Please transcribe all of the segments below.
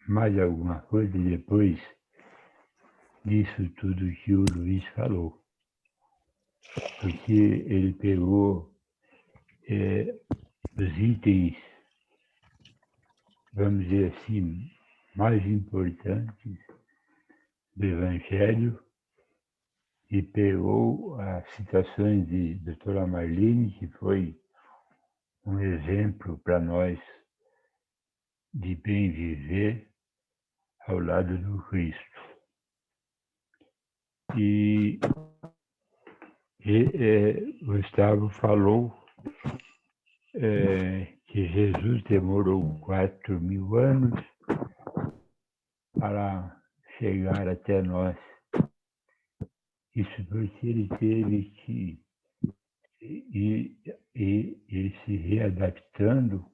mais alguma coisa depois disso tudo que o Luiz falou. Porque ele pegou os itens, vamos dizer assim, mais importantes do Evangelho e pegou as citações de doutora Marlene, que foi um exemplo para nós de bem viver ao lado do Cristo. E Gustavo falou que Jesus demorou 4.000 anos para chegar até nós. Isso porque ele teve que ir se readaptando,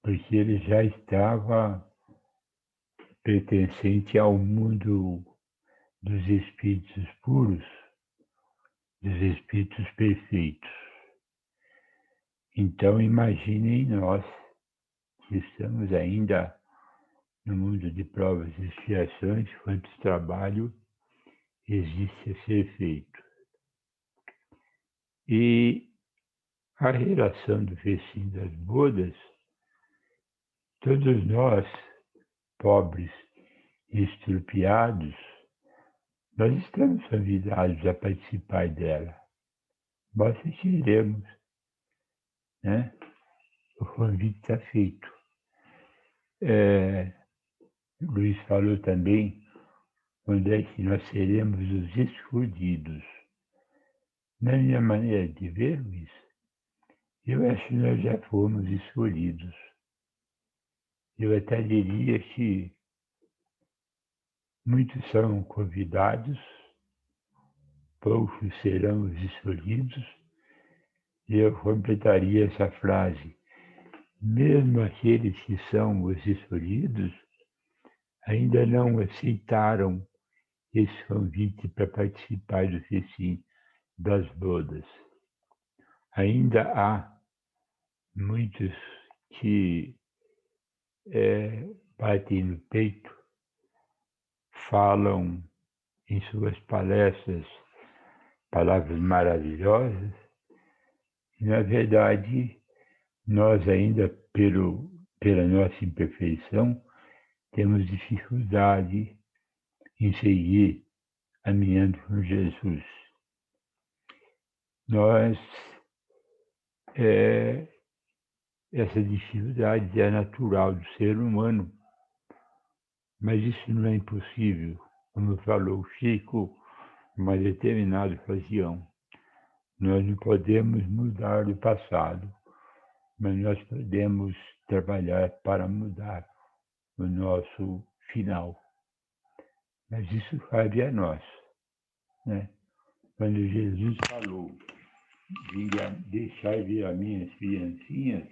porque ele já estava pertencente ao mundo dos espíritos puros, dos espíritos perfeitos. Então, imaginem nós, que estamos ainda no mundo de provas e expiações, quanto trabalho existe a ser feito. E a relação do festim das bodas, todos nós, pobres e estrupiados, nós estamos convidados a participar dela. Nós iremos, né? O convite está feito. Luiz falou também onde é que nós seremos os escolhidos. Na minha maneira de ver, Luiz, eu acho que nós já fomos escolhidos. Eu até diria que muitos são convidados, poucos serão os escolhidos, e eu completaria essa frase. Mesmo aqueles que são os escolhidos ainda não aceitaram esse convite para participar do festim das bodas. Ainda há muitos que batem no peito, falam em suas palestras palavras maravilhosas, e, na verdade, nós ainda, pela nossa imperfeição, temos dificuldade em seguir caminhando com Jesus. Nós, essa dificuldade é natural do ser humano, mas isso não é impossível, como falou Chico, numa determinada ocasião. Nós não podemos mudar o passado, mas nós podemos trabalhar para mudar o nosso final. Mas isso cabe a nós, né? Quando Jesus falou, deixai vir as minhas criancinhas,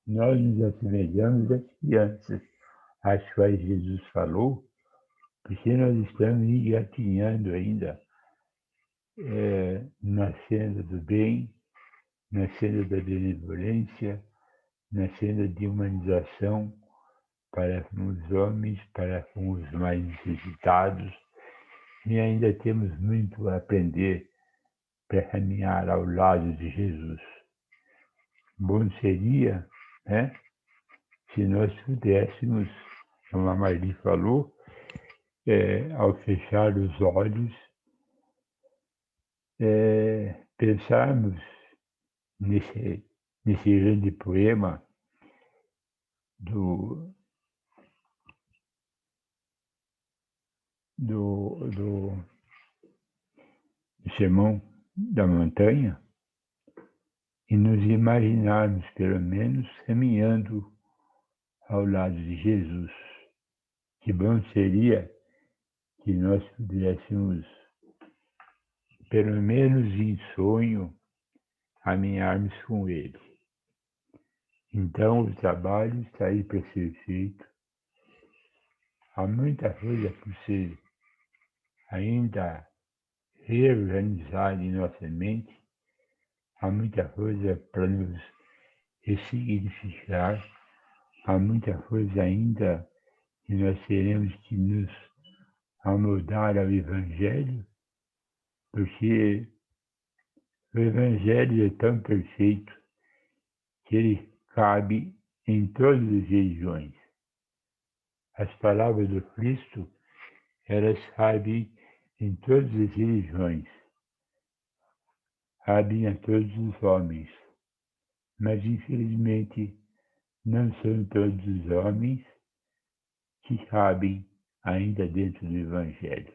nós nos assemelhamos às crianças às quais Jesus falou, porque nós estamos engatinhando ainda na senda do bem, na senda da benevolência, na senda de humanização para com os homens, para com os mais necessitados, e ainda temos muito a aprender para caminhar ao lado de Jesus. Bom seria, né, se nós pudéssemos, como a Marli falou, ao fechar os olhos, pensarmos nesse grande poema do Sermão da Montanha e nos imaginarmos, pelo menos, caminhando ao lado de Jesus. Que bom seria que nós pudéssemos, pelo menos em sonho, caminharmos com Ele. Então, o trabalho está aí para ser feito. Há muita coisa por ser ainda reorganizada em nossa mente. Há muita coisa para nos ressignificar. Há muita coisa ainda e nós teremos que nos amoldar ao Evangelho, porque o Evangelho é tão perfeito que ele cabe em todas as religiões. As palavras do Cristo, elas cabem em todas as religiões, cabem a todos os homens, mas infelizmente não são todos os homens que cabem ainda dentro do Evangelho.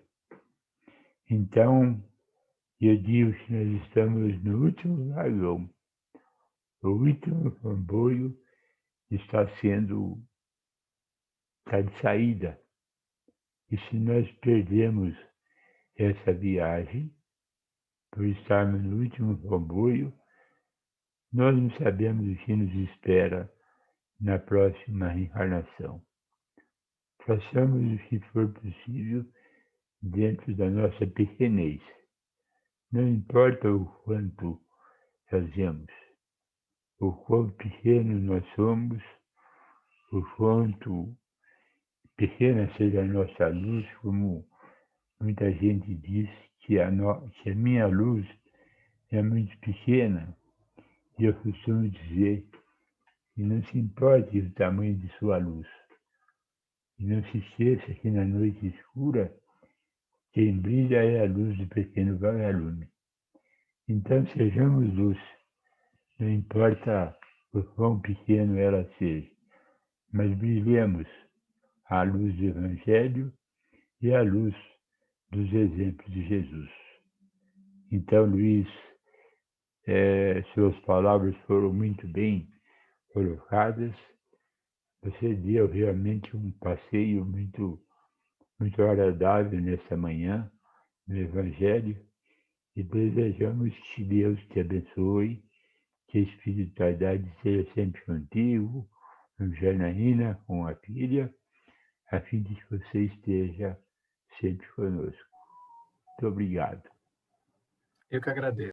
Então, eu digo que nós estamos no último vagão. O último comboio está de saída. E se nós perdemos essa viagem, por estarmos no último comboio, nós não sabemos o que nos espera na próxima reencarnação. Façamos o que for possível dentro da nossa pequenez. Não importa o quanto fazemos, o quão pequeno nós somos, o quanto pequena seja a nossa luz, como muita gente diz que a minha luz é muito pequena. E eu costumo dizer que não se importe o tamanho de sua luz. E não se esqueça que na noite escura, quem brilha é a luz do pequeno vagalume. Então sejamos luz, não importa o quão pequeno ela seja, mas brilhemos à luz do Evangelho e à luz dos exemplos de Jesus. Então, Luiz, suas palavras foram muito bem colocadas. Você deu realmente um passeio muito, muito agradável nessa manhã no Evangelho e desejamos que Deus te abençoe, que a espiritualidade seja sempre contigo, com Janaína, com a filha, a fim de que você esteja sempre conosco. Muito obrigado. Eu que agradeço.